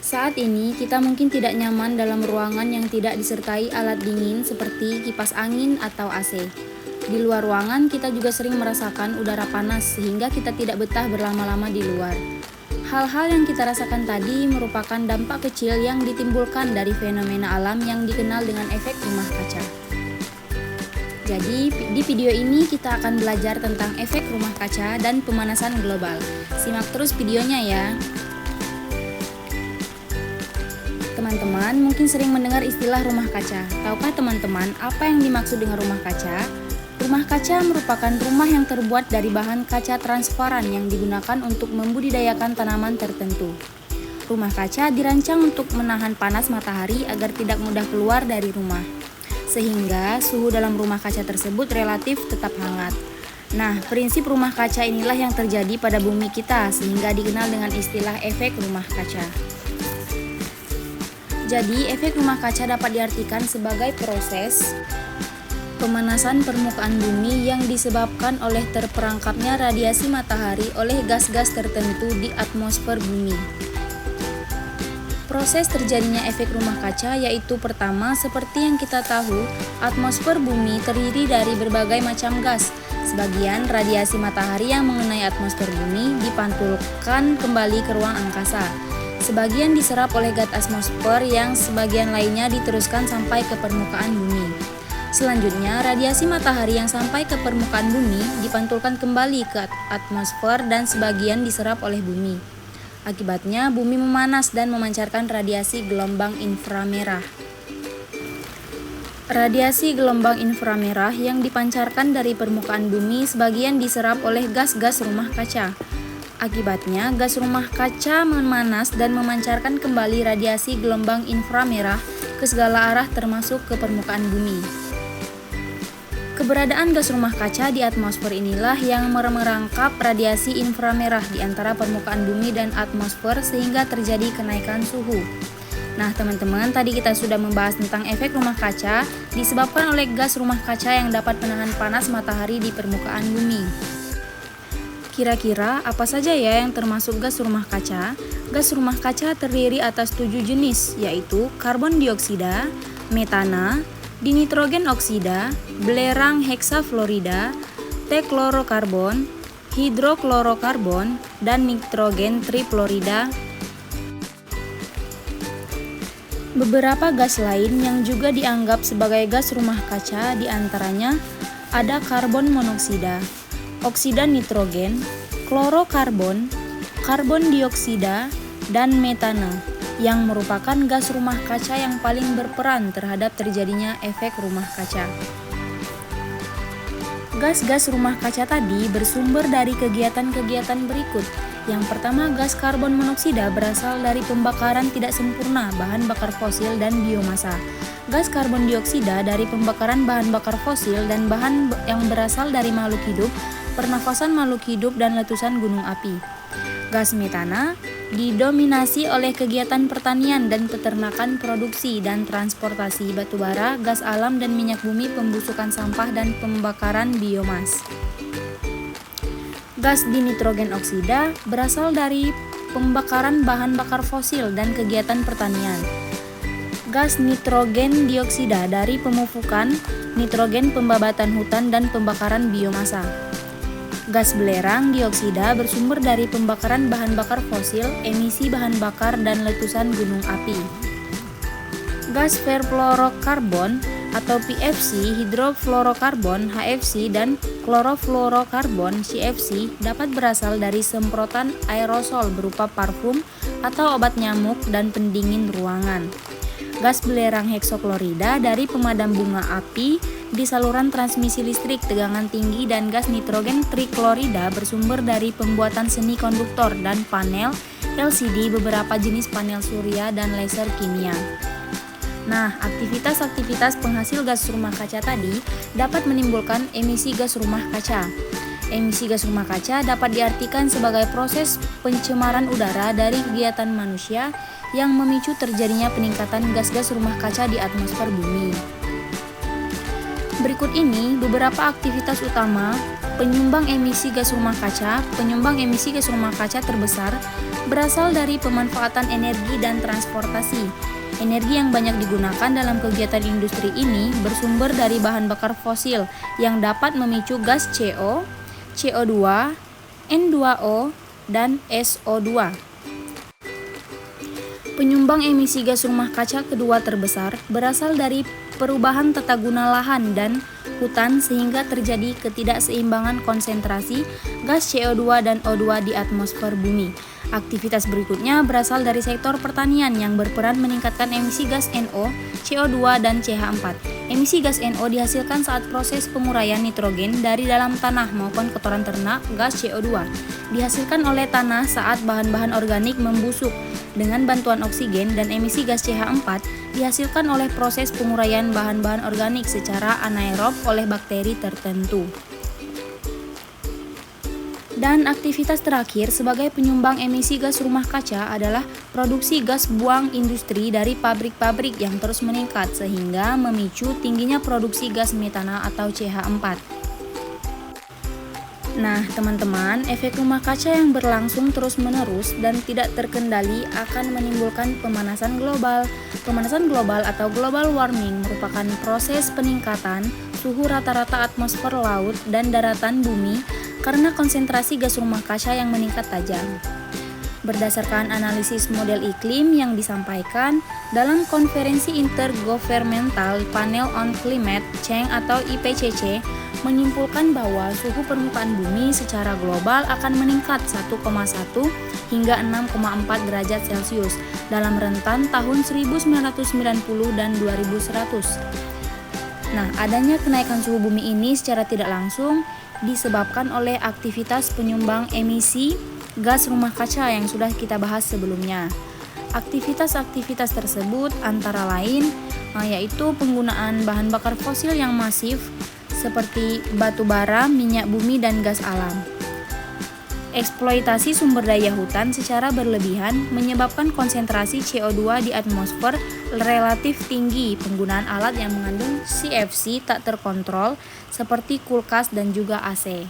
Saat ini, kita mungkin tidak nyaman dalam ruangan yang tidak disertai alat dingin seperti kipas angin atau AC. Di luar ruangan, kita juga sering merasakan udara panas sehingga kita tidak betah berlama-lama di luar. Hal-hal yang kita rasakan tadi merupakan dampak kecil yang ditimbulkan dari fenomena alam yang dikenal dengan efek rumah kaca. Jadi, di video ini kita akan belajar tentang efek rumah kaca dan pemanasan global. Simak terus videonya ya. Teman-teman mungkin sering mendengar istilah rumah kaca. Tahukah teman-teman apa yang dimaksud dengan rumah kaca? Rumah kaca merupakan rumah yang terbuat dari bahan kaca transparan yang digunakan untuk membudidayakan tanaman tertentu. Rumah kaca dirancang untuk menahan panas matahari agar tidak mudah keluar dari rumah, sehingga suhu dalam rumah kaca tersebut relatif tetap hangat. Nah, prinsip rumah kaca inilah yang terjadi pada bumi kita sehingga dikenal dengan istilah efek rumah kaca. Jadi, efek rumah kaca dapat diartikan sebagai proses pemanasan permukaan bumi yang disebabkan oleh terperangkapnya radiasi matahari oleh gas-gas tertentu di atmosfer bumi. Proses terjadinya efek rumah kaca yaitu pertama, seperti yang kita tahu, atmosfer bumi terdiri dari berbagai macam gas. Sebagian radiasi matahari yang mengenai atmosfer bumi dipantulkan kembali ke ruang angkasa. Sebagian diserap oleh gas atmosfer yang sebagian lainnya diteruskan sampai ke permukaan bumi. Selanjutnya, radiasi matahari yang sampai ke permukaan bumi dipantulkan kembali ke atmosfer dan sebagian diserap oleh bumi. Akibatnya, bumi memanas dan memancarkan radiasi gelombang inframerah. Radiasi gelombang inframerah yang dipancarkan dari permukaan bumi sebagian diserap oleh gas-gas rumah kaca. Akibatnya, gas rumah kaca memanas dan memancarkan kembali radiasi gelombang inframerah ke segala arah termasuk ke permukaan bumi. Keberadaan gas rumah kaca di atmosfer inilah yang merangkap radiasi inframerah di antara permukaan bumi dan atmosfer sehingga terjadi kenaikan suhu. Nah, teman-teman, tadi kita sudah membahas tentang efek rumah kaca disebabkan oleh gas rumah kaca yang dapat menahan panas matahari di permukaan bumi. Kira-kira apa saja ya yang termasuk gas rumah kaca? Gas rumah kaca terdiri atas 7 jenis, yaitu karbon dioksida, metana, dinitrogen oksida, belerang heksafluorida, teklorokarbon, hidroklorokarbon, dan nitrogen trifluorida. Beberapa gas lain yang juga dianggap sebagai gas rumah kaca diantaranya ada karbon monoksida, oksida nitrogen, klorokarbon, karbon dioksida, dan metana, yang merupakan gas rumah kaca yang paling berperan terhadap terjadinya efek rumah kaca. Gas-gas rumah kaca tadi bersumber dari kegiatan-kegiatan berikut. Yang pertama, gas karbon monoksida berasal dari pembakaran tidak sempurna bahan bakar fosil dan biomasa. Gas karbon dioksida dari pembakaran bahan bakar fosil dan bahan yang berasal dari makhluk hidup, pernafasan makhluk hidup, dan letusan gunung api. Gas metana didominasi oleh kegiatan pertanian dan peternakan, produksi dan transportasi batubara, gas alam dan minyak bumi, pembusukan sampah, dan pembakaran biomas. Gas dinitrogen oksida berasal dari pembakaran bahan bakar fosil dan kegiatan pertanian. Gas nitrogen dioksida dari pemupukan nitrogen, pembabatan hutan, dan pembakaran biomasa. Gas belerang dioksida bersumber dari pembakaran bahan bakar fosil, emisi bahan bakar, dan letusan gunung api. Gas perfluorokarbon atau PFC, hidrofluorokarbon HFC, dan klorofluorokarbon CFC dapat berasal dari semprotan aerosol berupa parfum atau obat nyamuk dan pendingin ruangan. Gas belerang heksaklorida dari pemadam bunga api di saluran transmisi listrik tegangan tinggi, dan gas nitrogen triklorida bersumber dari pembuatan seni konduktor dan panel LCD, beberapa jenis panel surya, dan laser kimia. Nah, aktivitas-aktivitas penghasil gas rumah kaca tadi dapat menimbulkan emisi gas rumah kaca. Emisi gas rumah kaca dapat diartikan sebagai proses pencemaran udara dari kegiatan manusia yang memicu terjadinya peningkatan gas-gas rumah kaca di atmosfer bumi. Berikut ini beberapa aktivitas utama penyumbang emisi gas rumah kaca. Penyumbang emisi gas rumah kaca terbesar berasal dari pemanfaatan energi dan transportasi. Energi yang banyak digunakan dalam kegiatan industri ini bersumber dari bahan bakar fosil yang dapat memicu gas CO, CO2, N2O, dan SO2. Penyumbang emisi gas rumah kaca kedua terbesar berasal dari perubahan tata guna lahan dan hutan sehingga terjadi ketidakseimbangan konsentrasi gas CO2 dan O2 di atmosfer bumi. Aktivitas berikutnya berasal dari sektor pertanian yang berperan meningkatkan emisi gas NO, CO2, dan CH4. Emisi gas NO dihasilkan saat proses penguraian nitrogen dari dalam tanah maupun kotoran ternak. Gas CO2 dihasilkan oleh tanah saat bahan-bahan organik membusuk dengan bantuan oksigen, dan emisi gas CH4 dihasilkan oleh proses penguraian bahan-bahan organik secara anaerob oleh bakteri tertentu. Dan aktivitas terakhir sebagai penyumbang emisi gas rumah kaca adalah produksi gas buang industri dari pabrik-pabrik yang terus meningkat sehingga memicu tingginya produksi gas metana atau CH4. Nah, teman-teman, efek rumah kaca yang berlangsung terus-menerus dan tidak terkendali akan menimbulkan pemanasan global. Pemanasan global atau global warming merupakan proses peningkatan suhu rata-rata atmosfer laut dan daratan bumi karena konsentrasi gas rumah kaca yang meningkat tajam. Berdasarkan analisis model iklim yang disampaikan dalam Konferensi Intergovernmental Panel on Climate Change atau IPCC, menyimpulkan bahwa suhu permukaan bumi secara global akan meningkat 1,1 hingga 6,4 derajat Celcius dalam rentan tahun 1990 dan 2100. Nah, adanya kenaikan suhu bumi ini secara tidak langsung disebabkan oleh aktivitas penyumbang emisi gas rumah kaca yang sudah kita bahas sebelumnya. Aktivitas-aktivitas tersebut antara lain yaitu penggunaan bahan bakar fosil yang masif seperti batu bara, minyak bumi, dan gas alam. Eksploitasi sumber daya hutan secara berlebihan menyebabkan konsentrasi CO2 di atmosfer relatif tinggi. Penggunaan alat yang mengandung CFC tak terkontrol seperti kulkas dan juga AC.